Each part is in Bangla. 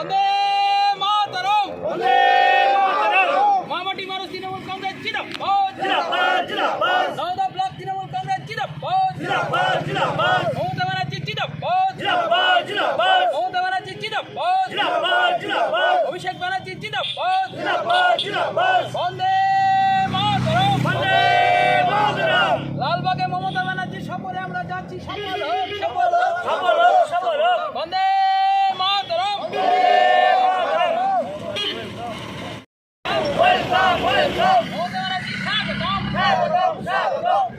বন্দে মাতরম। মামাটি মানুষ তৃণমূল কংগ্রেস জিন্দাবাদ। নওদা ব্লক তৃণমূল কংগ্রেস জিন্দাবাদ। মমতা ব্যানার্জি জিন্দাবাদ। মমতা ব্যানার্জি জিন্দাবাদ। অভিষেক ব্যানার্জি জিন্দাবাদ। বন্দে মাতরম। লালবাগে মমতা ব্যানার্জির সফরে আমরা যাচ্ছি। সফল হোক। বন্দে মাতরম। মমতা ব্যানার্জি স্বাগতম।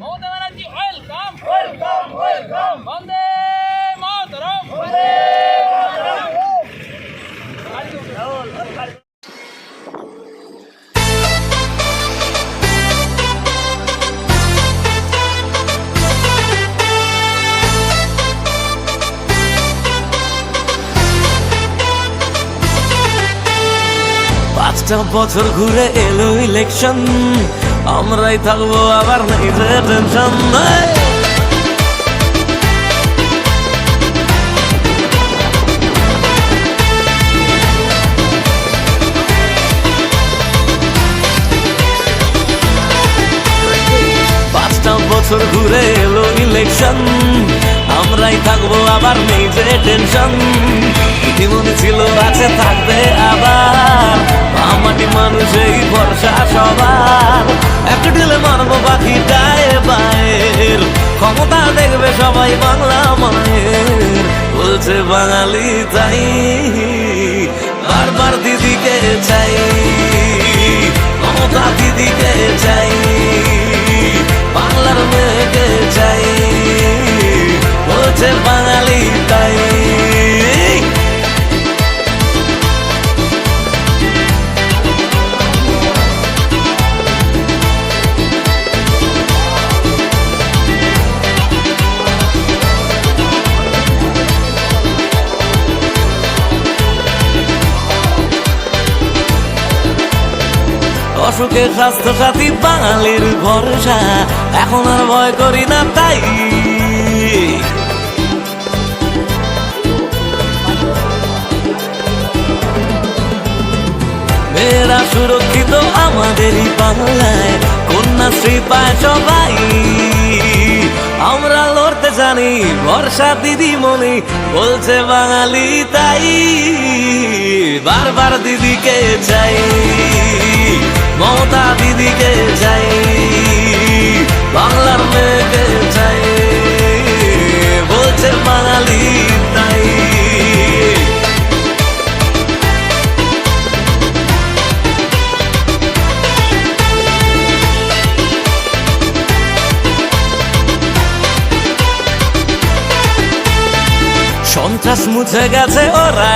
মমতা ব্যানার্জি ওয়েলকাম। বন্দে মাতরম। পাঁচটা বছর ঘুরে এলো ইলেকশন, আমরাই থাকবো আবার নেই যে টেনশন। পাঁচটা বছর ঘুরে এলো ইলেকশন, আমরাই থাকবো আবার নেই যে টেনশন। মনে ছিল আছে থাকবে আবার, মাটি মানুষই ভরসা সবার। একটা ঢেলে মারবো বাকিটায় বাইর, ক্ষমতা দেখবে সবাই বাংলা মায়ের। বলছে বাঙালি তাই বারবার দিদিকে চাই, মমতা দিদিকে চাই, বাংলার মেয়েকে চাই। বলছে বাঙালি তাই। অসুখে স্বাস্থ্য সাথী বাঙালির ভরসা, এখন আর ভয় করি না তাই। মেয়েরা সুরক্ষিত আমাদেরই বাংলায়, কন্যাশ্রী পায় সবাই। আমরা লড়তে জানি ভরসা দিদিমণি, বলছে বাঙালি তাই। বারবার দিদিকে চাই, মমতা দিদিকে চাই, বাংলার মেয়েকে চাই। বলছে বাঙালি তাই। সন্ত্রাস মুছে গেছে ওরা